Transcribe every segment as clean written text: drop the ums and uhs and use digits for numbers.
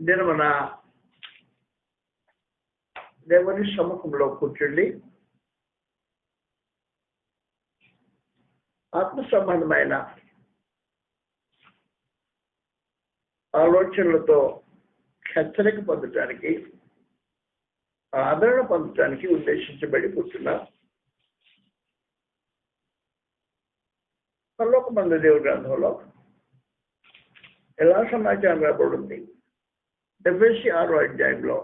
దినమున దేవుని సముఖంలో కూర్చుండి ఆత్మ సంబంధమైన ఆలోచనలతో హెచ్చరిక పొందటానికి, ఆదరణ పొందటానికి ఉద్దేశించబడి కూర్చున్నాం. పరలోకమందు దేవుని గ్రంథంలో ఎలా సమాచారం రాబడింది? ఎఫెసీ 6వ అధ్యాయంలో,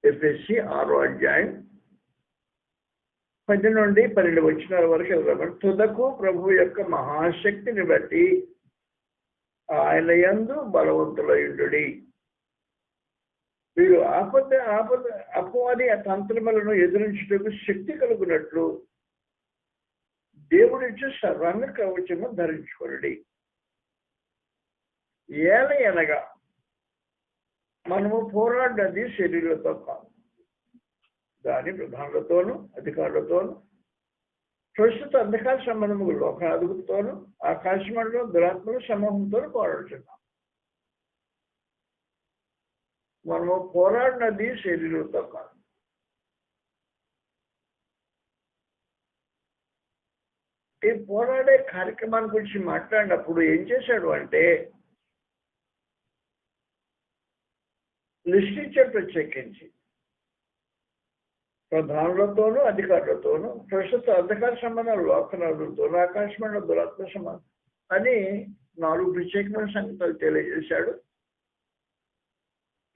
ఎఫెసీ 6వ అధ్యాయం 10 నుండి 12 వచనాల వరకు వెళ్దాం. తుదకు ప్రభు యొక్క మహాశక్తిని బట్టి ఆయన యందు బలవంతులయుండుడి. వీరు అపవాది తంత్రములను ఎదురించుటకు శక్తి కలుగునట్లు దేవుడిచ్చే సర్వాంగ కవచము ధరించుకోండి. ఏలయనగా మనము పోరాడినది శరీరంతో కాదు, దాని ప్రధానులతోనూ అధికారులతోనూ ప్రస్తుత అంధకార సంబంధము లోకాధిపతులతోనూ ఆకాశమండలం దురాత్మల సమూహంతో పోరాడుతున్నాం. మనము పోరాడినది శరీరంతో కాదు. ఈ పోరాడే కార్యక్రమాన్ని గురించి మాట్లాడినప్పుడు ఏం చేశాడు అంటే, లిస్ట్ ఇచ్చాడు ప్రత్యేకించి. ప్రధానులతోనూ అధికారులతోనూ ప్రస్తుత అంధకార సంబంధం లోకనాథులతోనూ ఆకాశమండల దురాత్మ సంబంధం అని 4 ప్రత్యేకమైన సంగతులు తెలియజేశాడు.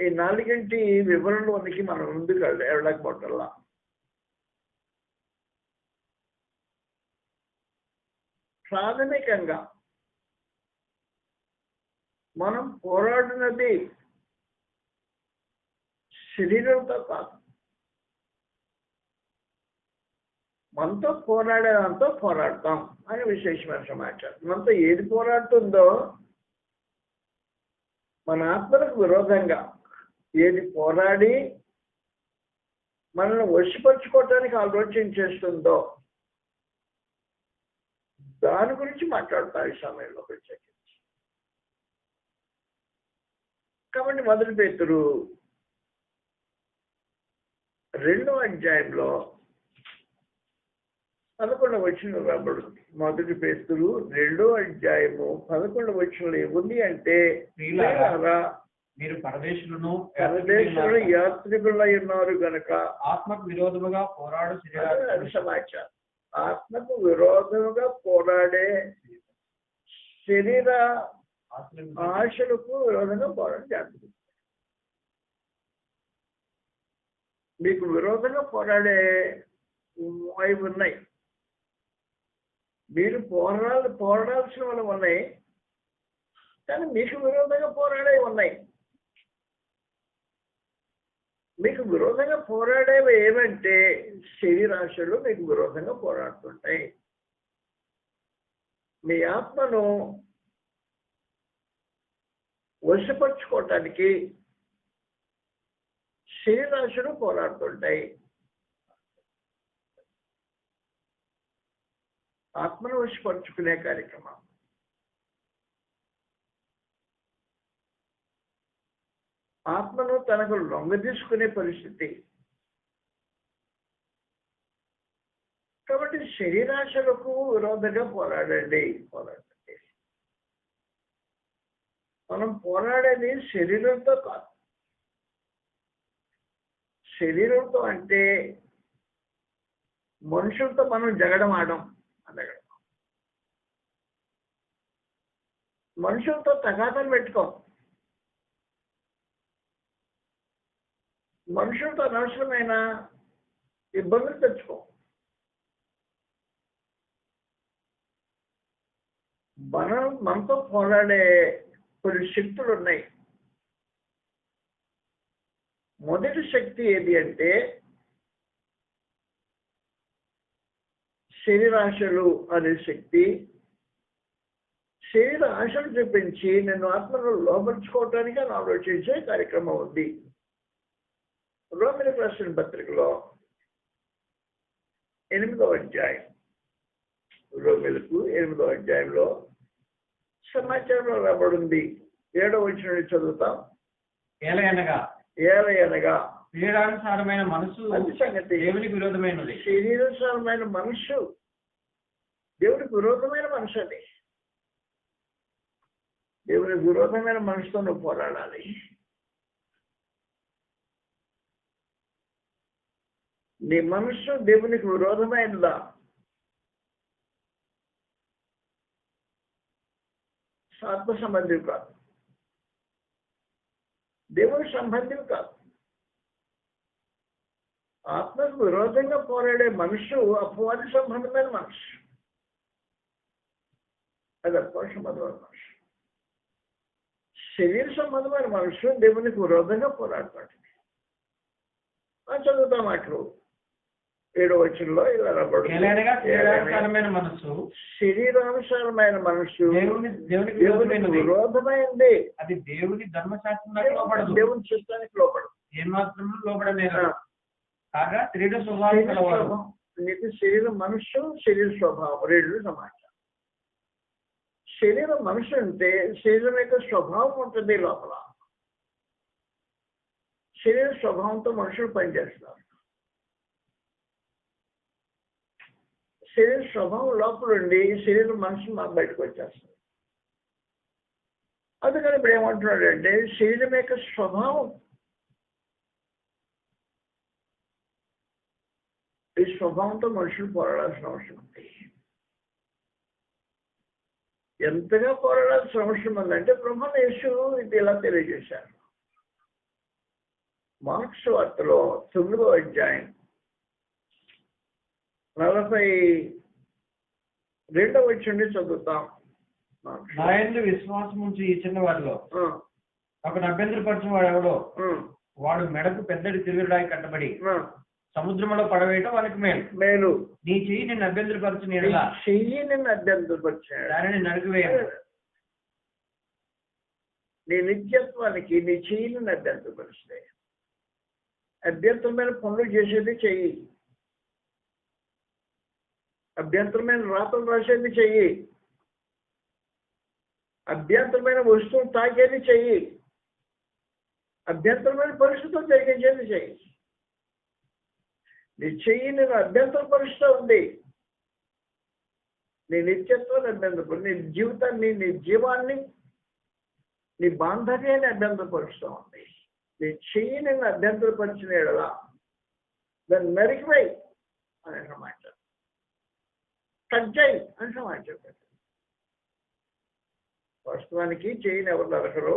ఈ 4 వివరణలోనికి మనం ముందుకు వెళ్ళకపోవటంలా ప్రాథమికంగా మనం పోరాడినది శరీరంతో కాదు, మనతో పోరాడేదాంతో పోరాడతాం అని విశేషమైన సమాచారం. మనతో ఏది పోరాడుతుందో, మన ఆత్మలకు విరోధంగా ఏది పోరాడి మనల్ని వశపరుచుకోవటానికి ఆలోచన చేస్తుందో దాని గురించి మాట్లాడతారు ఈ సమయంలో ప్రత్యేకించి. కాబట్టి 1 పేతురు 2వ అధ్యాయంలో 11వ వచనం రాబడింది. 1 పేతురు 2వ అధ్యాయము 11వ వచనంలో ఏముంది అంటే, మీరు పరదేశులను యాత్రికులై ఉన్నారు గనక ఆత్మకు విరోధముగా పోరాడు సమాచారం. ఆత్మకు విరోధముగా పోరాడే శరీర ఆశలకు విరోధంగా పోరాడే జాగ్రత్త. మీకు విరోధంగా పోరాడే అవి ఉన్నాయి. మీరు పోరాడాల్సిన వాళ్ళు ఉన్నాయి, కానీ మీకు విరోధంగా పోరాడే ఉన్నాయి. మీకు విరోధంగా పోరాడేవి ఏమంటే శరీరాశలు మీకు విరోధంగా పోరాడుతుంటాయి. మీ ఆత్మను వశపరుచుకోవటానికి శరీరాశలు పోరాడుతుంటాయి. ఆత్మను వశపరుచుకునే కార్యక్రమం. ఆత్మను తనకు లొంగ తీసుకునే పరిస్థితి. కాబట్టి శరీరాశలకు విరోధంగా పోరాడండి. మనం పోరాడేది శరీరంతో కాదు. శరీరంతో అంటే మనుషులతో మనం జగడం ఆడం అనగడం, మనుషులతో తగాదాలు పెట్టుకోం, మనుషులతో అనవసరమైన ఇబ్బందులు తెచ్చుకో. మనతో పోరాడే కొన్ని శక్తులు ఉన్నాయి. మొదటి శక్తి ఏది అంటే శరీరాశలు అనే శక్తి. శరీర ఆశలు చూపించి నేను ఆత్మను లోపరుచుకోవటానికి అని ఆలోచించే కార్యక్రమం ఉంది. రోమిలకు రాసిన పత్రికలో 8వ అధ్యాయం, రోమిలకు 8వ అధ్యాయంలో సమాచారంలో రాబడింది. 7వ వచనం చదువుతాం. ఏలయనగా ఏలయనగా శరీరానుసారమైన మనసు అది సంగతి. దేవునికి విరోధమైనది. శరీరానుసారమైన మనసు దేవునికి విరోధమైన మనసు. అది దేవునికి విరోధమైన మనసుతో నువ్వు పోరాడాలి. నీ మనస్సు దేవునికి విరోధమైనదా? ఆత్మ సంబంధివి కాదు, దేవుని సంబంధివి కాదు. ఆత్మకు విరోధంగా పోరాడే మనసు అపవాది సంబంధమైన మనసు. అది అపవాది సంబంధమైన మనసు. శరీర సంబంధమైన మనసు దేవునికి విరోధంగా పోరాడతాడు. చదువుతాం అట్లు 7వ వచనంలో ఇలా ఏలయనగా శరీరానుసారమైన మనసు శరీరానుసారమైన మనసు దేవునికి దేవునికి విరోధమైంది. అది దేవుని ధర్మశాస్త్రానికి లోపడదు, దేవుని చిత్తానికి లోపడదు. ఏమాత్రము లోపడలేదు. కాగా శరీర స్వభావం కలవాడు. నీకు శరీర మనస్సు శరీర స్వభావం రెండు సమాచారం. శరీర మనసు అంటే శరీరం యొక్క స్వభావం ఉంటుంది లోపల. శరీర స్వభావంతో మనుషులు పనిచేస్తారు. శరీర స్వభావం లోపల ఉండి శరీరం మనసు బయటకు వచ్చేస్తుంది. అందుకని ఇప్పుడు ఏమంటున్నాడు అంటే శరీరం యొక్క స్వభావం, ఈ స్వభావంతో మనుషులు పోరాడాల్సిన అవసరం ఉంది. ఎంతగా పోరాడాల్సిన అవసరం ఉందంటే ప్రభువైన యేసు ఇది ఇలా తెలియజేశారు. మార్కు సువార్తలో 9వ అధ్యాయం 42వ వచనం చదువుతాం. నా యందు విశ్వాసం ఉంచి ఈ చిన్న వారిలో ఒక అభ్యంతరపరిచిన వాడు ఎవడో వాడు మెడకు పెద్దడి తిరుగుడాయి కట్టబడి సముద్రంలో పడవేయటం వానికి మేలు. నీ చెయ్యి నిన్ను అభ్యంతరపరిచిన దానిని నరికివేయను. నీ నిత్యత్వానికి నీ చెయ్యిని అభ్యంతరపరిస్తే అభ్యంతరమైన పనులు చేసేది చెయ్యి, అభ్యంతరమైన రాతలు రాసేది చెయ్యి, అభ్యంతరమైన వస్తువులు తాకేది చెయ్యి, అభ్యంతరమైన పరిస్థితులు జరిగించేది చెయ్యి. నీ చెయ్యి నేను అభ్యంతరపరుస్తూ ఉంది. నీ నిత్యత్వాన్ని అభ్యంతరపరు, నీ జీవితాన్ని, నీ జీవాన్ని, నీ బాంధవ్యాన్ని అభ్యంతరపరుస్తూ ఉంది. నీ చెయ్యి నేను అభ్యంతరపరిచిన ఎడలా దాన్ని నరికివేయి అని సమాచారం, కజ్జాయి అని సమాచారం. వాస్తవానికి చెయ్యిని ఎవరు నరకరు,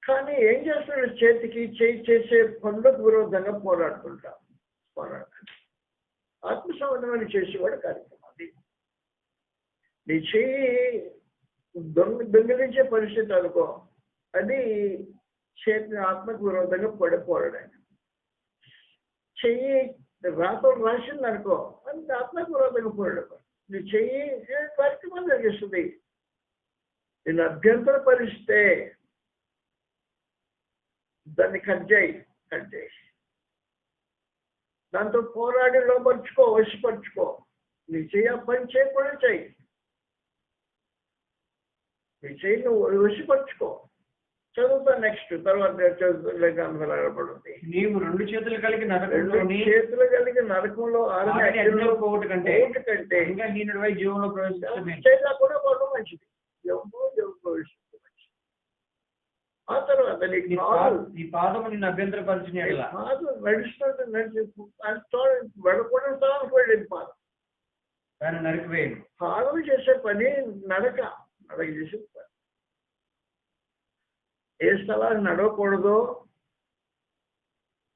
కానీ ఏం చేస్తున్నాడు? చేతికి చేయి చేసే పనులకు విరోధంగా పోరాడుతుంటాం. ఆత్మ సంబంధమైన చేసేవాడు కార్యక్రమం అది. నీ చెయ్యి దొంగిలించే పరిస్థితి అనుకో, అది చేతిని ఆత్మకు విరోధంగా పోరాడాలి. చెయ్యి రాతలు రాసింది అనుకో, అది ఆత్మకు విరోధంగా పోరాడు. నీ చెయ్యి కార్యక్రమం జరిగిస్తుంది. నేను అభ్యంతర పరిస్తే దాన్ని కట్ చేయి. దాంతో పోరాడి లోపరుచుకో, వశపరుచుకో. నీ చెయ్యి పని చేయకుండా చెయ్యి, నీ చెయ్యి నువ్వు వశపరుచుకో. చదువుతా నెక్స్ట్ తర్వాత చదువుతుంది. నీవు 2 చేతులు కలిగి నరకంలో కంటే జీవంలో ప్రవేశించడం కూడా పోవడం మంచిది. ఆ తర్వాత ఈ పాదము నిన్ను అభ్యంతరపరిచిన పాదం నడుస్తుంది, వెళ్ళకూడదు పాదం. దాన్ని నరికివేయను. పాదం చేసే పని నడక చేసే పని. ఏ స్థలాన్ని నడవకూడదో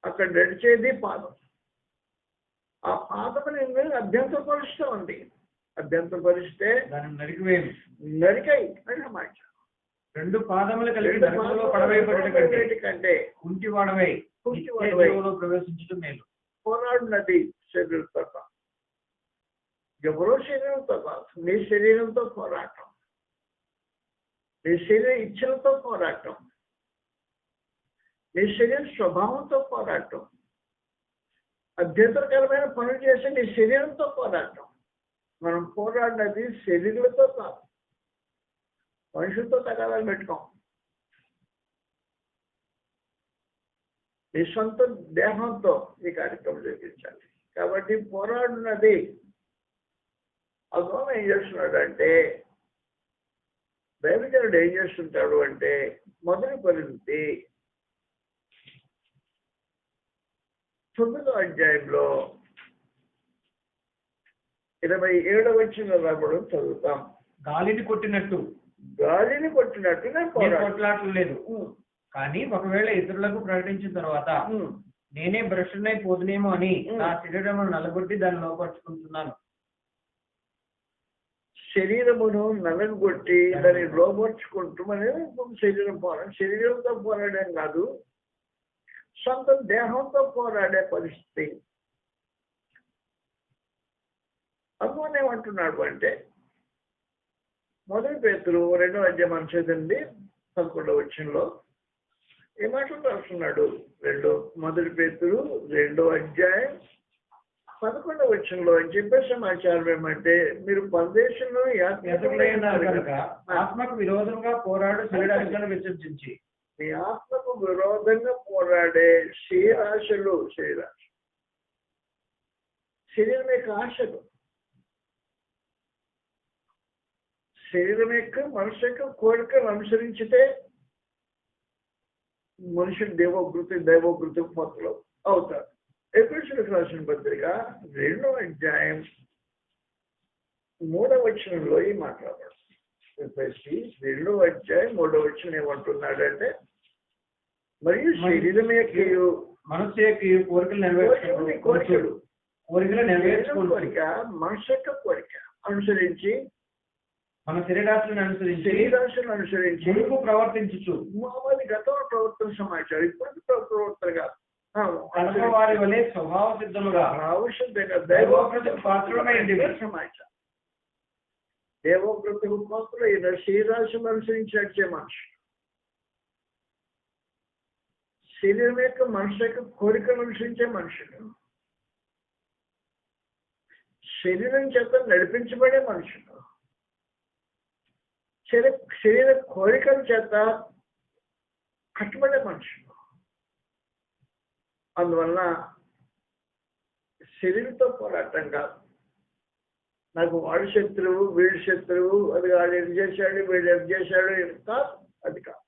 అక్కడ నడిచేది పాదం. ఆ పాదం నిన్ను అభ్యంతరపరుస్తూ ఉంది. అభ్యంతరపరిస్తే దాన్ని నరికివేయను. నరికాయి అని సమాచారం. 2 పాదములు కలిగి నరకంలో పడవేయబడేటి కంటే కుంటివాడవై ప్రవేశించడం మేలు. పోరాడినది శరీరంతో కాదు, ఎవరో శరీరంతో కాదు, నీ శరీరంతో పోరాటం, నీ శరీర ఇచ్చలతో పోరాటం, నీ శరీర స్వభావంతో పోరాటం, అభ్యంతరకరమైన పనులు చేసి నీ శరీరంతో పోరాటం. మనం పోరాడినది శరీరంతో కాదు, మనుషులతో తగాదాలు పెట్టుకోం. ఈ సొంత దేహంతో ఈ కార్యక్రమం జరిగించాలి. కాబట్టి పోరాడున్నది అందువల్ల ఏం చేస్తున్నాడు అంటే, దైవజనుడు ఏం చేస్తుంటాడు అంటే, మొదటి కొరింథీ 9వ అధ్యాయంలో 27వ వచనంలో రాబడం చదువుతాం. గాలిని కొట్టినట్టు నేను పోట్లాడలేదు, కానీ ఒకవేళ ఇతరులకు ప్రకటించిన తర్వాత నేనే భ్రష్టునై పోదునేమో అని నా శరీరమును నలగొట్టి దాన్ని లోపరుచుకుంటున్నాను. శరీరమును నలగొట్టి దాన్ని లోపరుచుకుంటూ అనేది శరీరంతో పోరాడేం కాదు, సొంత దేహంతో పోరాడే పరిస్థితి. అందువల్ల ఏమంటున్నాడు అంటే, మొదటి పేతురు 2వ అధ్యాయం చదివింది 11వ వచనంలో ఏ మాటలు రాస్తున్నాడు? మొదటి పేతురు 2వ అధ్యాయం 11వ వచనంలో చెప్పే సమాచారం ఏమంటే, మీరు పరదేశంలో ఆత్మకు విరోధంగా పోరాడు శరీరాలను విసర్జించి, మీ ఆత్మకు విరోధంగా పోరాడే శరీరాశలు, శరీరం యొక్క ఆశలు, శరీరం యొక్క మనసు యొక్క కోరికలు అనుసరించితే మనుషులు దైవోకృతి పొత్తులు అవుతారు. ఎఫెసీయులకు రాసిన పత్రిక 2వ అధ్యాయం 3వ వచనంలో ఈ మాట్లాడబడుతుంది. ఎఫెసీ 2వ అధ్యాయం 3వ వచనం ఏమంటున్నాడంటే, మరియు శరీరం యొక్క మనసు యొక్క కోరికలు నెరవేర్చుకోరిక మనసు యొక్క కోరిక అనుసరించి, మన శరీరాశులను అనుసరించి ప్రవర్తించు అది గతంలో ప్రవర్తన సమాచారం, ఇప్పుడు ప్రవర్తనగా వారి వలె స్వభావ సిద్ధముగా సమాచారం దేవోకృతికి పాత్రులైన శరీరాశను అనుసరించి నడిచే మనుషులు, శరీరం యొక్క మనసు యొక్క కోరికలు అనుసరించే మనుషులు, శరీరం చేత నడిపించబడే మనుషులు, శరీర కోరికల చేత కట్టుబడే మనుషులు. అందువల్ల శరీరంతో పోరాటం కాదు, నాకు వాడు శత్రువు వీడు శత్రువు, అది వాడు ఎది చేశాడు వీడు ఎది చేశాడు కాదు, అది కాదు.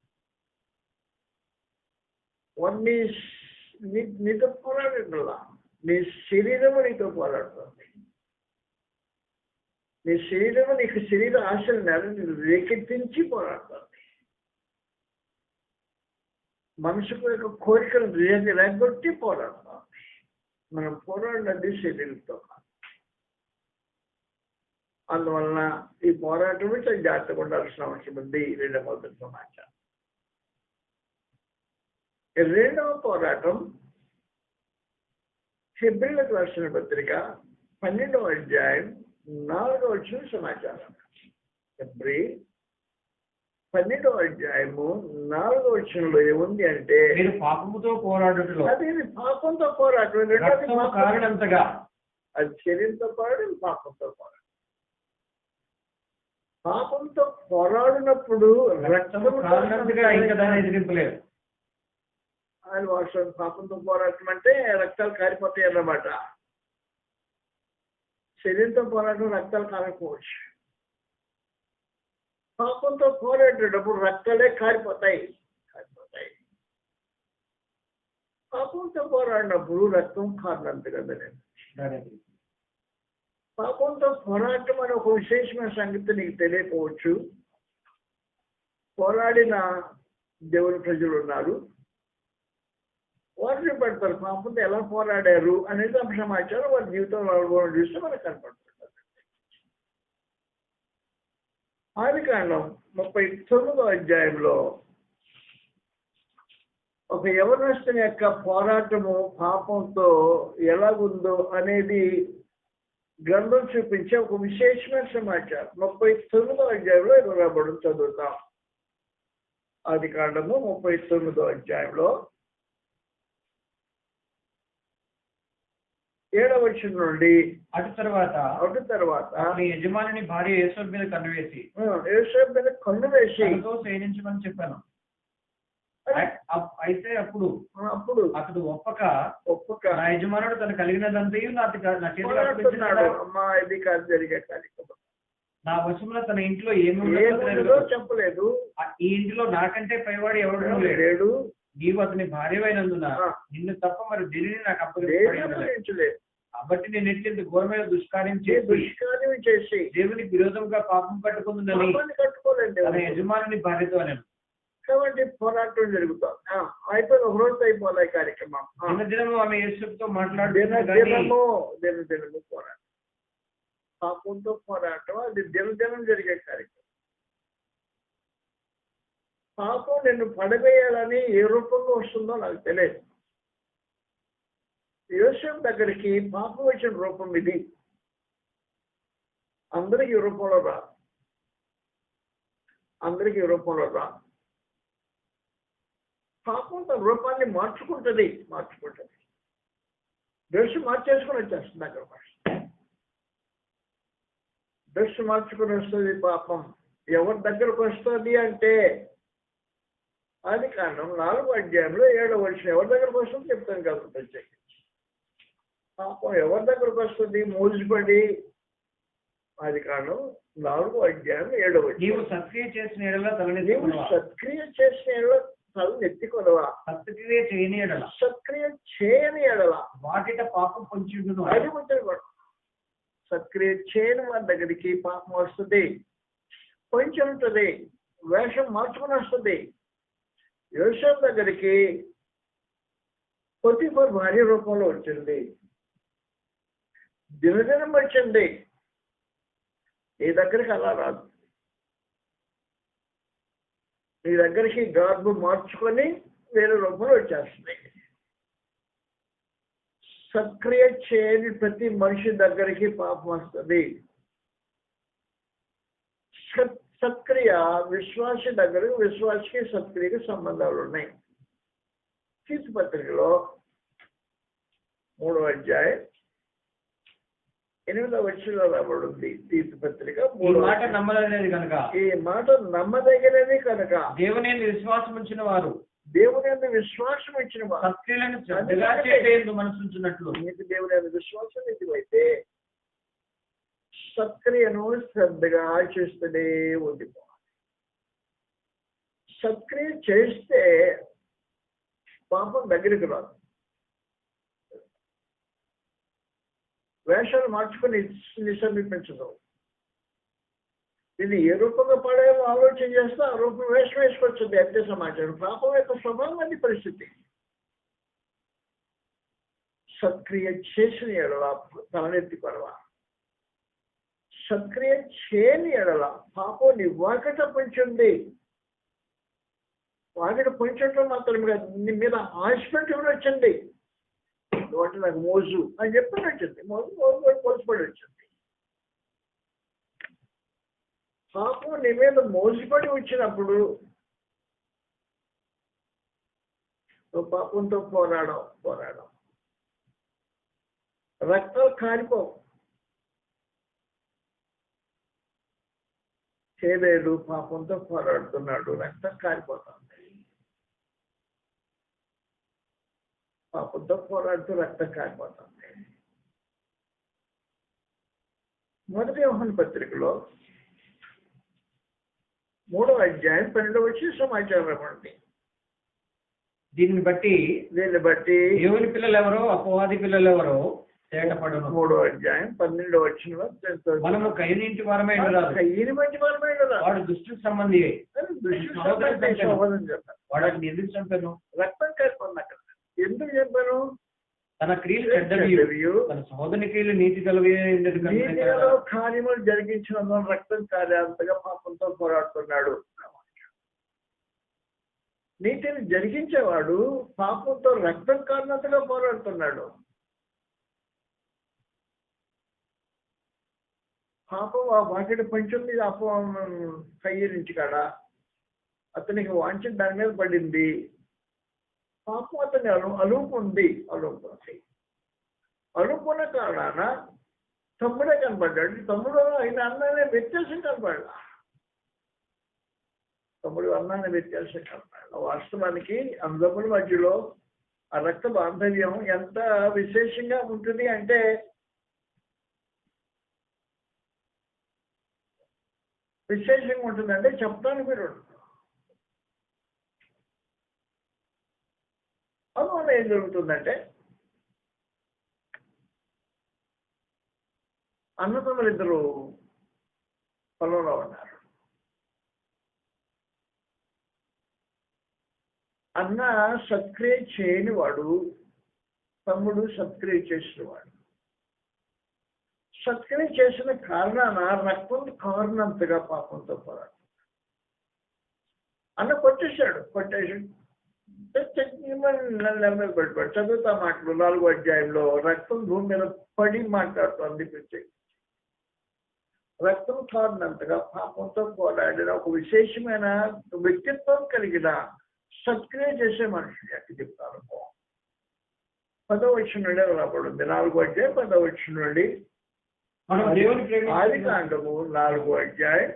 నీతో పోరాడలా, నీ శరీరము నీతో పోరాడుతుంది. నీ శరీరము నీకు శరీర ఆశలు రేకెత్తించి పోరాడుతుంది. మనసుకు యొక్క కోరికలు రేగొట్టి పోరాడుతుంది. మనం పోరాడినది శరీరంతో. అందువలన ఈ పోరాటం చాలా జాగ్రత్తగా ఉండాల్సిన అవసరం ఉంది. రెండవ మొదటి సమాచారం. రెండవ పోరాటం హెబ్రీయులకు రాసిన పత్రిక 12వ అధ్యాయం 4వ వచనం సమాచారం. హెబ్రీ 12వ అధ్యాయము 4వ వచనంలో ఏముంది అంటే, మీరు పాపముతో పోరాడుటలో, అది పాపంతో పోరాటం, రెండోది కారణంతగా, అది శరీరంతో పోరాడు, పాపంతో పోరాడు. పాపంతో పోరాడినప్పుడు రక్తం కారణంతగా ఇంకా దాన్ని ఎదిరింపలేదు. ఆయన వాస్తవం పాపంతో పోరాటం అంటే రక్తాలు కారిపోతాయి అన్నమాట. శరీరంతో పోరాటం రక్తాలు కారకపోవచ్చు. పాపంతో పోరాడేటప్పుడు రక్తాలే కారిపోతాయి. పాపంతో పోరాడినప్పుడు రక్తం కారణంత కదా. పాపంతో పోరాటం అనే ఒక విశేషమైన సంగతి నీకు తెలియకపోవచ్చు. పోరాడిన దేవుని ప్రజలు ఉన్నారు, వారిని పెడతారు. పాపంతో ఎలా పోరాడారు అనేది ఆ సమాచారం వారి జీవితంలో చూస్తే మనకు కనపడుతుంది. ఆదికాండం 39వ అధ్యాయంలో ఒక యవనస్తుని యొక్క పోరాటము పాపంతో ఎలాగుందో అనేది గ్రంథం చూపించే ఒక విశేషమైన సమాచారం 39వ అధ్యాయంలో రాబడి చదువుతాం. ఆదికాండము 39వ అధ్యాయంలో 7వ వచనం నుండి అటు తర్వాత అతని యజమాని భార్య యేసోబు మీద కన్ను వేసి తనతో శయనించమని చెప్పాను. అయితే అప్పుడు అతడు ఒప్పక నా యజమానుడు తను కలిగినదంతయు నా వశంలో తన ఇంట్లో ఏమో చెప్పలేదు. ఈ ఇంటిలో నాకంటే పైవాడు ఎవడు లేడు. నీవు అతని భార్యమైనందున నిన్ను తప్ప మరి దేనిని నాకు అప్పగించలేదు. కాబట్టి నేను ఎట్లెంత ఘోరమైన దుష్కార్యం చేసి దేవునికి విరోధంగా పాపం కట్టుకుందని తన యజమాని భార్యతో అన్నాను. కాబట్టి పోరాటం జరుగుతాం. అయిపోయిన ఒక రోజు అయిపోలే కార్యక్రమం. దినదినము ఆమె యేసుతో దినదినము పోరాటం, పాపంతో పోరాటం. అది దినదినం జరిగే కార్యక్రమం. పాపం నిన్ను పడవేయాలని ఏ రూపంలో వస్తుందో నాకు తెలియదు. యోసేపు దగ్గరికి పాపం వచ్చిన రూపం ఇది. అందరికి రూపంలో రా, అందరికి రూపంలో రా. పాపం తన రూపాన్ని మార్చుకుంటుంది. డ్రెస్ మార్చేసుకుని వచ్చేస్తుంది. అక్కడ డ్రెస్ మార్చుకుని వస్తుంది పాపం. ఎవరి దగ్గరకు వస్తుంది అంటే ఆదికాండం 4వ అధ్యాయంలో 7వ వచనం ఎవరి దగ్గరకు వస్తుంది చెప్తాను కదా. ప్రత్యేకించి పాపం ఎవరి దగ్గరకు వస్తుంది? మోజుపడి. ఆదికాండం 4వ అధ్యాయం 7వ వచనం. నీవు సత్క్రియ చేసిన ఎడల తలనెత్తికొనవా? సత్క్రియ చేయని ఎడల వాటిట పాపం పొంచి ఉండును. అది గుర్తుపడు. సత్క్రియ చేయని వారి దగ్గరికి పాపం వస్తుంది, పొంచి ఉంటుంది, వేషం మార్చుకుని వస్తుంది. యోసేపు దగ్గరికి పొతిఫర్ భార్య రూపంలో వచ్చింది, దినదినం వచ్చింది. నీ దగ్గరికి అలా రాదు. నీ దగ్గరికి గర్భం మార్చుకొని వేరే రూపంలో వచ్చేస్తుంది. సత్క్రియ చేయని ప్రతి మనిషి దగ్గరికి పాపం వస్తుంది. సత్క్రియ విశ్వాసి దగ్గరకు, విశ్వాసికి సత్క్రియకి సంబంధాలు ఉన్నాయి. తీతు పత్రికలో 3వ అధ్యాయం 8వ వచనంలో రాబడింది. తీతు పత్రిక ఈ మాట నమ్మదగినది కనుక, ఈ మాట నమ్మదగినది కనుక దేవుని విశ్వాసం ఉంచిన వారు, దేవుని విశ్వాసం ఇచ్చిన వారు సత్క్రియలను శ్రద్ధగా చేయటకు మనసుంచున్నట్లు. నీకు దేవుని విశ్వాసం నిజమైతే సత్క్రియను శ్రద్ధగా చేస్తూనే ఉండిపోవాలి. సత్క్రియ చేస్తే పాపం దగ్గరికి రాదు. వేషాలు మార్చుకొని సమీపించదు. ఇది ఏ రూపంగా పడేమో ఆలోచన చేస్తే ఆ రూపం వేషం వేసుకొచ్చింది. అంతే సమాచారం. పాపం యొక్క స్వభావం అది పరిస్థితి. సత్క్రియ చేసిన ఎడల తలనెత్తి పడవ, సత్క్రియ చేయని ఎడల పాపం నీ వాకిట పొంచింది. వాకిట పొంచడం మాత్రం నీ మీద ఆశపెట్టి కూడా వచ్చింది. అంటే నాకు మోజు అని చెప్పి వచ్చింది. మోసపడి వచ్చింది. పాపం నీ మీద మోసపడి వచ్చినప్పుడు నువ్వు పాపంతో పోరాడం రక్తాలు కారిపోవు. చేయలేడు, పాపంతో పోరాడుతున్నాడు, రక్తం కారిపోతుంది. పాపంతో పోరాడుతూ రక్తం కారిపోతుంది. మొదటి యోహాను పత్రికలో 3వ అధ్యాయం 12వ వచనం సమాచారం ఇవ్వండి. దీన్ని బట్టి దేవుని పిల్లలు ఎవరో అపవాది పిల్లలు ఎవరో తేటపడును. 3వ అధ్యాయం 12వ వచనంలో మనము కయ్యని ఇంటి వారమై ఉండరాదు, వాడు దుష్టుకు సంబంధి, వాడిని ఎందుకు చంపాను? రక్తం కారిపోయింది. అక్కడ ఎందుకు చెప్పాను? తన క్రియలు చెడ్డవియు తన సహోదరుని క్రియలు నీతి కలిగి కార్యములు జరిగించిన రక్తం కార్యాంతగా పాపంతో పోరాడుతున్నాడు. నీతిని జరిగించేవాడు పాపంతో రక్తం కారణంతగా పోరాడుతున్నాడు. పాపం ఆ వాకిట పంచుంది. పాపం కయ్యి నుంచి కాడ అతనికి వాంఛన దాని మీద పడింది. పాపం అతని అలుపు ఉంది. అనుకున్న కారణాన తమ్ముడే కనపడ్డాడు. తమ్ముడు ఆయన అన్ననే వ్యత్యాసం కనపడాల. తమ్ముడు అన్నాన్ని వ్యత్యాసం కనపడాల. వాస్తవానికి అందముల మధ్యలో ఆ రక్త బాంధవ్యం ఎంత విశేషంగా ఉంటుంది అంటే విశేషంగా ఉంటుందంటే చెప్తాను మీరు. అందువల్ల ఏం జరుగుతుందంటే అన్నదమ్ములు ఇద్దరు పొలంలో ఉన్నారు. అన్న సత్క్రియ చేయని వాడు, తమ్ముడు సత్క్రియ చేసిన వాడు. సత్క్రియ చేసిన కారణాన రక్తం కారణంతగా పాపంతో పోరాడు. అన్న కొట్టేసి పెట్టాడు. చదువుతా మాటలు 4వ అధ్యాయంలో రక్తం భూమి మీద పడి మాట్లాడుతోంది. రక్తం కారణంతగా పాపంతో పోరాడిన ఒక విశేషమైన వ్యక్తిత్వం కలిగిన సత్క్రియ చేసే మనుషులు ఎక్కడ చెప్తారు. 10వ వచనం నుండి రాబడింది. 4వ అధ్యాయం 10వ వచనం నుండి. ఆదికాండము 4వ అధ్యాయం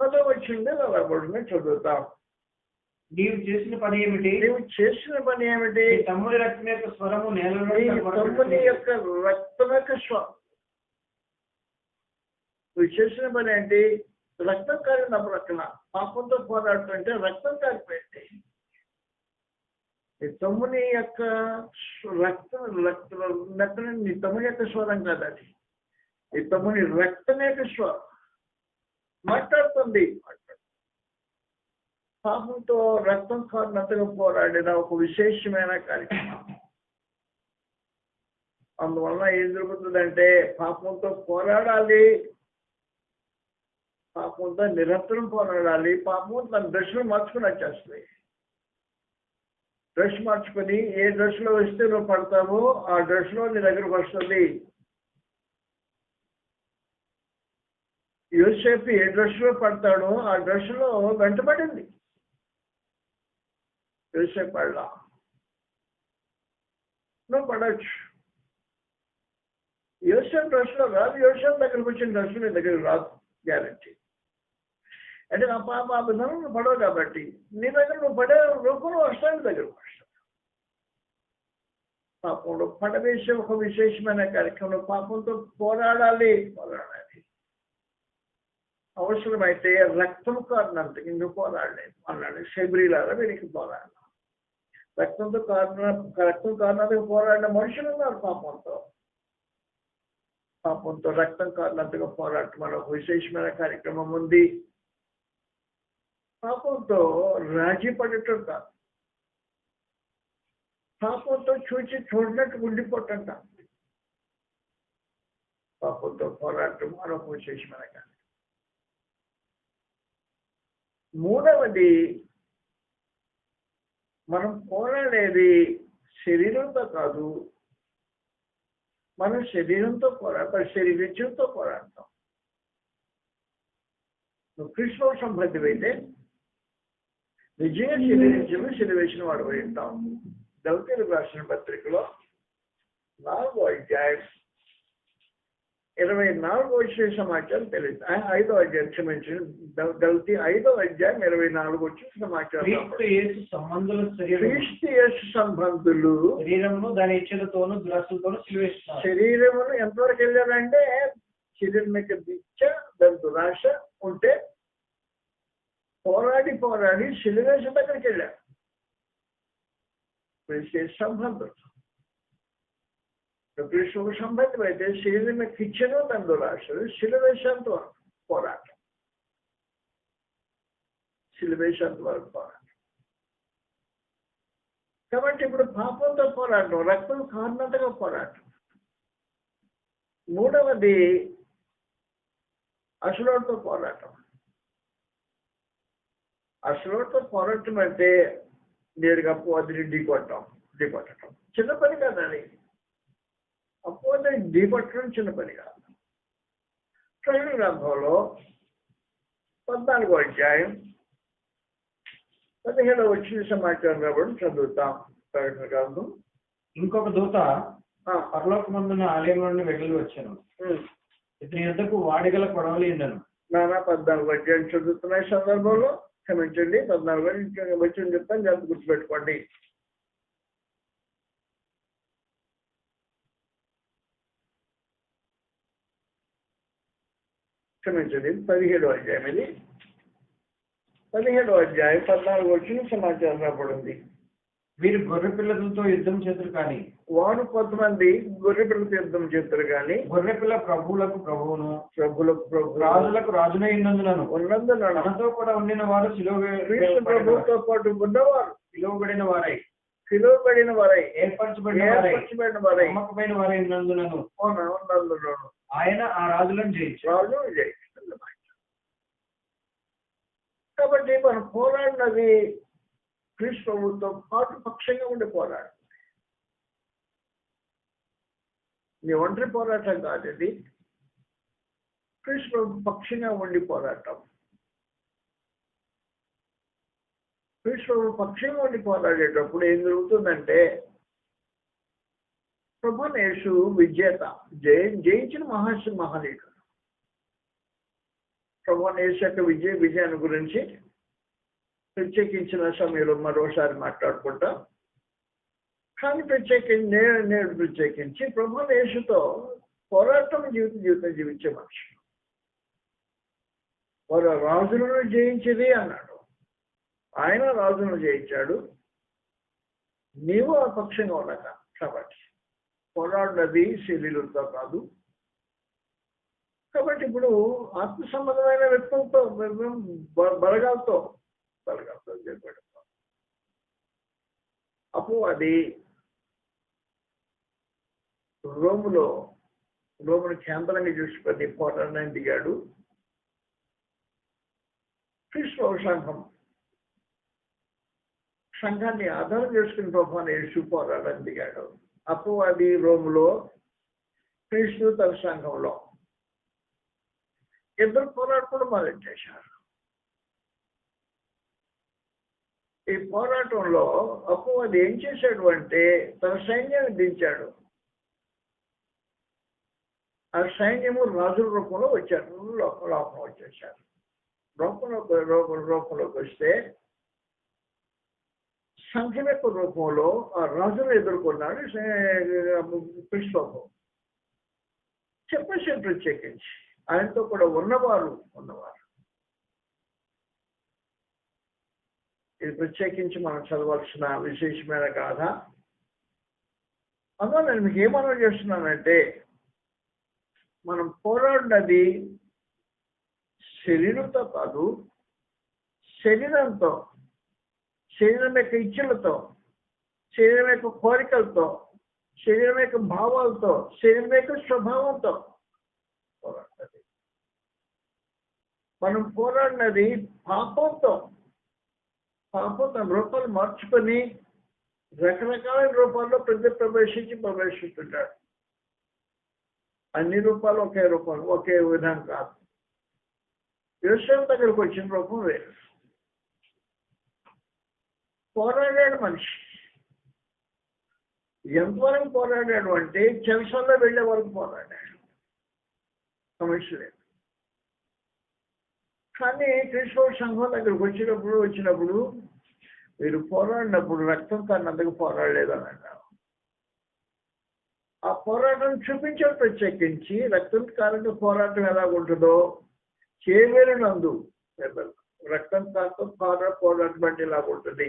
10వ వచనం నుండి రాబడింది. చదువుతాం. నీవు చేసిన పని ఏమిటి? తమ్ముడి రక్తం యొక్క స్వరము నేలలో. తమ్ముని యొక్క రక్తం యొక్క స్వరం. నువ్వు చేసిన పని ఏంటి? రక్తం కారినప్పుడు అక్కడ పాపంతో పోరాడుతుంటే రక్తం కారిపోయింది. నీ తమ్ముని యొక్క నీ తమ్ముని యొక్క స్వరం కాదు అది. నీ తమ్ముని రక్తం యొక్క స్వరం మాట్లాడుతుంది. పాపంతో రక్తం కారినంతగా పోరాడిన ఒక విశేషమైన కార్యక్రమం. అందువల్ల ఏం జరుగుతుందంటే పాపంతో పోరాడాలి, పాపంతో నిరంతరం పోరాడాలి. పాపం తన డ్రెస్సులో మార్చుకుని వచ్చేస్తుంది. డ్రెస్ మార్చుకొని ఏ డ్రెస్లో వస్తే నువ్వు పడతావో ఆ డ్రెస్లో నీ దగ్గరకు వస్తుంది. యోసేపు ఏ డ్రెస్లో పడతాడో ఆ డ్రెస్లో వెంటబడింది. యోసేపు పడలా, నువ్వు పడవచ్చు. యోసేపు డ్రెస్లో రాదు, యోసేపు దగ్గరకు వచ్చిన డ్రెస్ నీ దగ్గరకు రాదు, గ్యారంటీ. అంటే నా పాప అబద్ధం నువ్వు పడవు కాబట్టి నీ దగ్గర నువ్వు పడే రూపంలో వస్తాను దగ్గరకు వస్తాను. పాపంలో పడవేసే ఒక విశేషమైన కార్యక్రమంలో పాపంతో పోరాడాలి. అవసరమైతే రక్తం కారణంతకి నువ్వు పోరాడలేదు అన్నాడు. శబరీలారా వీరికి పోరాడాలి. రక్తం కారణంతగా పోరాడిన మనుషులు ఉన్నారు. పాపంతో రక్తం కారణంతగా పోరాటం అనే ఒక విశేషమైన కార్యక్రమం ఉంది. పాపంతో రాజీ పడటం కాదు, పాపంతో చూడనట్టు ఉండిపోవటం కాదు. పాపంతో పోరాటం మరొక విశేషమైన కార్యక్రమం. మూడవది, మనం పోరాడేది శరీరంతో కాదు, మనం శరీరంతో శరీరంతో పోరాడతాం. నువ్వు కృష్ణ సంబంధమైతే నిజంగా శరీరించిన వాడు ఉంటాం. గలతీయులకు రాసిన పత్రికలో 4వ అధ్యాయం 24వ సమాచారం తెలియదు. 5వ అధ్యాయం క్షమించిన గలతీ 5వ అధ్యాయం 24 వచ్చిన సమాచారం. క్రీస్తు యేసు సంబంధులు శరీరమును దాని ఇచ్చలతోనూ దురాశలతోనూ సిలువేస్తున్నారు. శరీరమును ఎంతవరకు వెళ్ళారంటే శరీరం యొక్క ఇచ్చ దాని దురాశ ఉంటే పోరాడి సిలువేసిన దగ్గరికి వెళ్ళారు. సంబంధం కృష్ణకు సంబంధం అయితే శరీరం యొక్క ఇచ్చను దాని దురాశలు సిలువేసేంత వరకు పోరాటం. కాబట్టి ఇప్పుడు పాపంతో పోరాటం, రక్తం కారణంతగా పోరాటం. మూడవది అసలుతో పోరాటం. అసలుతో పోరాటం అంటే నేరుగా అపోవాదిని ఢీకొట్టడం చిన్న పని కాదని. అపోవాదిని ఢీకొట్టడం చిన్న పని కాదు. ప్రకటన గ్రంథంలో 14వ అధ్యాయం 17వ వచ్చిన సమాచారం కాబట్టి చదువుతాం. ప్రకటన గ్రంథం. ఇంకొక దూత పరలోకమందున్న ఆలయం నుండి వెళ్ళి వచ్చాను. ఇతని యొద్దకు వాడిగల కొడవలి ఉండను. 14 అధ్యాయం చదువుతున్న సందర్భంలో క్షమించండి, 14 వచ్చిన చెప్తాను, జాగ్రత్త గుర్తుపెట్టుకోండి. క్షమించండి, 17వ అధ్యాయం. ఇది 17వ అధ్యాయం 14 వచ్చిన సమాచారం రాబడింది. వీరు గొర్రె పిల్లలతో యుద్ధం చేతురు కానీ, వారు కొంతమంది గొర్రె పిల్లలతో యుద్ధం చేతురు కానీ, గొర్రె పిల్ల ప్రభువులకు ప్రభువును, ప్రభులకు ప్రభు, రాజులకు రాజునై ఉన్నందున తనతో కూడా ఉండిన వారు ప్రభుత్వంతో పాటు ఉన్నవారు పిలువబడిన వారై ఏర్పరచబడిన వారై నమ్మకమైన వారై ఉన్నందునను ఆయన ఆ రాజులను జయించాడు. కాబట్టి మనం పోరాడినది క్రీస్తు ప్రభుతో పాటు పక్షంగా ఉండి పోరాడు. నీ ఒంటరి పోరాటం కాదు ఇది, క్రీస్తు ప్రభు పక్షంగా ఉండి పోరాటం. క్రీస్తు ప్రభు పక్షంగా ఉండి పోరాడేటప్పుడు ఏం జరుగుతుందంటే, ప్రభువుని యేసు విజేత, జయించిన మహానీయుడు. ప్రభువుని యేసు యొక్క విజయాన్ని గురించి ప్రత్యేకించిన సమయంలో మరోసారి మాట్లాడుకుంటాం. కానీ నేడు ప్రత్యేకించి ప్రభువుని యేసుతో పోరాటం జీవితం జీవించే మనిషి. వారు రాజులను జయించేది అన్నాడు, ఆయన రాజులను జయించాడు. నీవు ఆ పక్షంగా ఉండగా కాబట్టి పోరాడినది శరీరంతో కాదు. కాబట్టి ఇప్పుడు ఆత్మ సంబంధమైన వ్యక్తులతో బలగాలతో చేపడతాం. అప్పుడు అది రోమును కేంద్రంగా చూసుకొని పోరాడని దిగాడు. క్రీస్తు సంఘాన్ని ఆధారం చేసుకుని ప్రభువుని యేసు పోరాడని దిగాడు. అప్పుడు అది రోములో, క్రీస్తు తన సంఘంలో ఇద్దరు పోరాటం మొదలెట్టేశారు. ఈ పోరాటంలో అప్పుడు అది ఏం చేశాడు అంటే తన సైన్యాన్ని దించాడు. ఆ సైన్యము రాజుల రూపంలో వచ్చారు, లోపల వచ్చేసారు. రూపంలోకి వస్తే సంఖ్య యొక్క రూపంలో ఆ రాజును ఎదుర్కొన్నాడు క్రీస్తు. చెప్పేసి ప్రత్యేకించి ఆయనతో కూడా ఉన్నవారు. ఇది ప్రత్యేకించి మనం చదవాల్సిన విశేషమైన గాథ. అందులో నేను మీకు ఏమన్నా చేస్తున్నానంటే, మనం పోరాడినది శరీరంతో కాదు, శరీరంతో, శరీరం యొక్క ఇచ్చలతో, శరీరం యొక్క కోరికలతో, శరీరం యొక్క భావాలతో, శరీరం యొక్క స్వభావంతో పోరాడినది. మనం పోరాడినది పాపంతో. పాపం తన రూపాలు మార్చుకొని రకరకాల రూపాల్లో ప్రవేశిస్తుంటాడు. అన్ని రూపాలు ఒకే రూపం, ఒకే విధం కాదు. యేసు దగ్గరకు వచ్చిన రూపం వేరు. పోరాడాడు మనిషి. ఎంతవరకు పోరాడాడు అంటే చెరసాల్లో వెళ్ళే వరకు పోరాడాడు. సమస్య లేదు. కానీ క్రీస్తు సంఘం దగ్గరకు వచ్చినప్పుడు మీరు పోరాడినప్పుడు రక్తం కారణందుకు పోరాడలేదని అన్నారు. ఆ పోరాటం చూపించారు ప్రత్యేకించి. రక్తం కారణంగా పోరాటం ఎలా ఉంటుందో చేవేరునందు రక్తం కారణంతో పోరాటం అంటే ఎలా ఉంటుంది.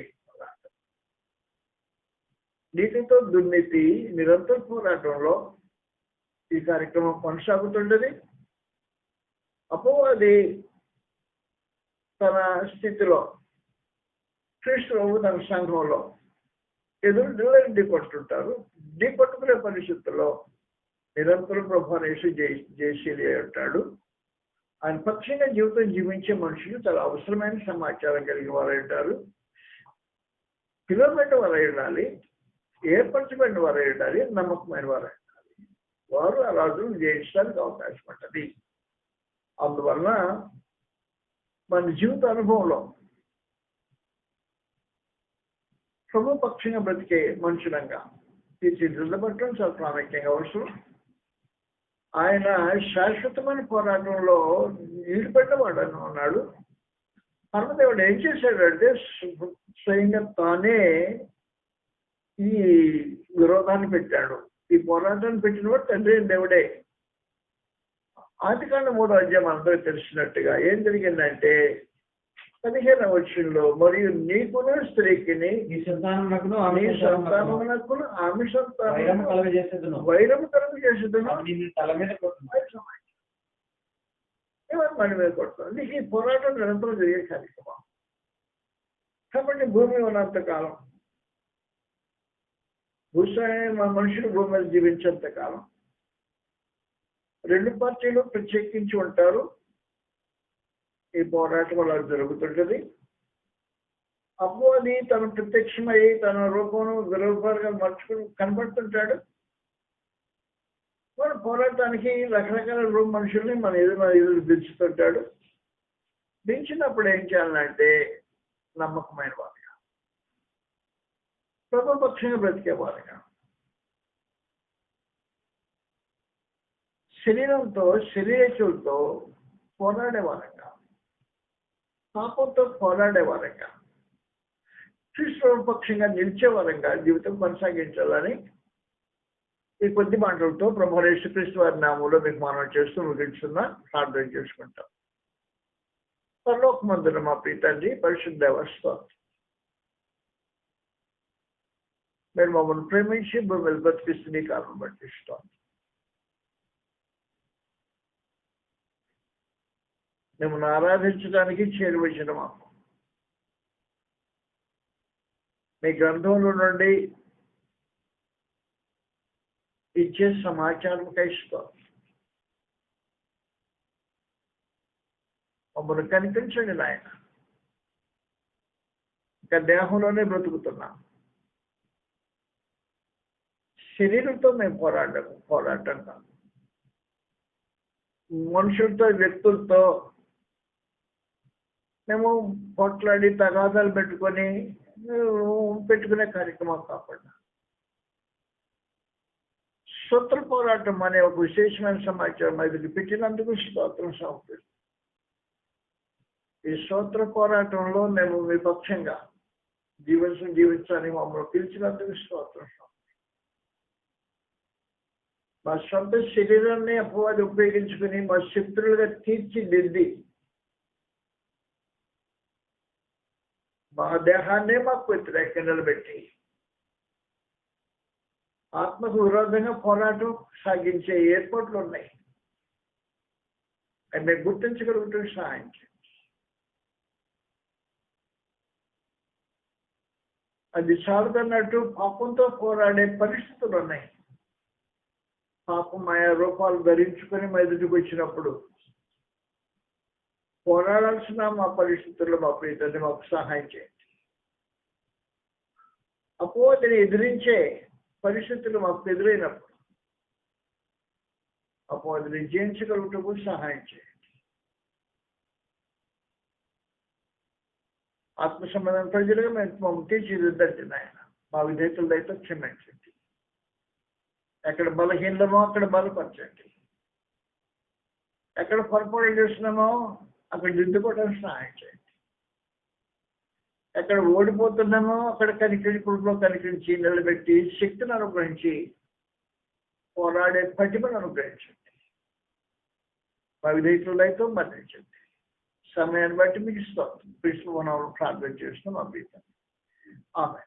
నీటితో దుర్నీతి నిరంతర పోరాటంలో ఈ కార్యక్రమం కొనసాగుతుంటది. అప్పుడు అది తన స్థితిలో క్రీస్తు తన సంఘంలో ఢీకొట్టుంటారు. ఢీకొట్టుకునే పరిస్థితుల్లో నిరంతరం ప్రభువుని యేసు జయశీలి ఉంటాడు. ఆయన పక్షంగా జీవితం జీవించే మనుషులు చాలా అవసరమైన సమాచారం కలిగిన వారు ఉంటారు. పిలువబడిన వారు ఉండాలి, ఏర్పరచబడిన వారు ఉండాలి, నమ్మకమైన వారు ఉండాలి. వారు ఆ రాజులను జయించడానికి అవకాశం ఉంటుంది. అందువలన మన జీవిత అనుభవంలో ప్రభు పక్షంగా బ్రతికే మనుషులంగా తీర్చిదిద్దబట్టడం చాలా ప్రాముఖ్యంగా అవసరం. ఆయన శాశ్వతమైన పోరాటంలో ఈడుపడ్డవాడు అని ఉన్నాడు. పరమదేవుడు ఏం చేశాడంటే స్వయంగా తానే ఈ విరోధాన్ని పెట్టాడు. ఈ పోరాటాన్ని పెట్టినవాడు తండ్రి అయిన దేవుడే. ఆదికాండం 3వ అధ్యాయం అందరూ తెలిసినట్టుగా ఏం జరిగిందంటే 15వ వచనంలో, మరియు నీకును స్త్రీకి నీ సంతానమునకును ఆమె సంతానము వైరము కలుగు చేసేదను తల మీద మన మీద కొడుతుంది. ఈ పోరాటం నిరంతరం జరిగే కార్యక్రమం. కాబట్టి భూమి ఉన్నంత కాలం, మనుషులు భూమి మీద జీవించేంత కాలం 2 పార్టీలు ప్రత్యేకించి ఉంటారు. ఈ పోరాటం అలా జరుగుతుంటది. అపవాది తను ప్రత్యక్షమై తన రూపం విరూపాలుగా మార్చుకుని కనబడుతుంటాడు. మన పోరాటానికి రకరకాల మనుషుల్ని మన ఎదురు దించుతుంటాడు. దించినప్పుడు ఏం చేయాలంటే నమ్మకమైన వారుగా, ప్రభుపక్షంగా బ్రతికే వారుగా, శరీరంతో శరీరచులతో పోరాడే వారంగా, పాపంతో పోరాడే వారంగా, క్రీస్తు పక్షంగా నిలిచే వారంగా జీవితం కొనసాగించాలని ఈ కొద్ది మాటలతో ప్రభు యేసుక్రీస్తు వారి నామములో మీకు మనవి చేస్తూ ముగించున్నా ప్రార్థన చేసుకుంటాం. పరలోకమందున మా ప్రియ తండ్రి, పరిశుద్ధ దేవస్థానం, మీరు మమ్మల్ని ప్రేమించి మిమ్మల్ని బతికిస్తుంది కారణం బట్టి ఇస్తాం. మిమ్మల్ని ఆరాధించడానికి చేరువచ్చిన మాకు మీ గ్రంథంలో నుండి ఇచ్చే సమాచారం ఇస్తాం. మమ్మల్ని కనిపించండి నాయన. ఇంకా దేహంలోనే బ్రతుకుతున్నాం. శరీరంతో మేము పోరాటం కాదు. మనుషులతో, వ్యక్తులతో మేము పోట్లాడి తగాదాలు పెట్టుకునే కార్యక్రమం కాకుండా శత్రు పోరాటం అనే ఒక విశేషమైన సమాచారం ఎదురు పెట్టినందుకు స్తోత్రం సమర్పిస్తాం. ఈ స్తోత్ర పోరాటంలో మేము మీ పక్షంగా జీవించాలని మమ్మల్ని పిలిచినందుకు స్తోత్రం. మా సొంత శరీరాన్ని అపవాది ఉపయోగించుకుని మా శత్రులుగా తీర్చిదిద్ది మా దేహాన్నే మాకు వ్యతిరేకంగా నిలబెట్టి ఆత్మకు విరోధంగా పోరాటం సాగించే ఏర్పాట్లు ఉన్నాయి. అవి మేము గుర్తించగలుగుతూ సహాయం చేయండి. అది చాలుదన్నట్టు పాపంతో పోరాడే పరిస్థితులు ఉన్నాయి. పాపం ఆయా రూపాలు ధరించుకొని మా ఎదుటికి వచ్చినప్పుడు పోరాడాల్సిన మా పరిస్థితుల్లో మా ప్రియతని మాకు సహాయం చేయండి. అపవాదిని ఎదిరించే పరిస్థితులు మాకు ఎదురైనప్పుడు అపవాదిని జయించగలుగుటకు సహాయం చేయండి. ఆత్మ సంబంధం ప్రజలుగా మేము తీర్చిదిద్దండి నాయన. మా విధేయతలు అయితే క్షమించండి. ఎక్కడ బలహీనమో అక్కడ బలపరచండి. ఎక్కడ పొరపాటు చేస్తున్నామో అక్కడ దిద్దుకోవడానికి సహాయం చేయండి. ఎక్కడ ఓడిపోతున్నామో అక్కడ కనికరించి నిలబెట్టి శక్తిని అనుగ్రహించి పోరాడే పటిమను అనుగ్రహించండి. మా విధేయతలైతే మరణించండి. సమయాన్ని బట్టి మీకు ఇస్తాం. కృష్ణ ప్రార్థన చేస్తున్నాం. మా ప్రీతం ఆమె.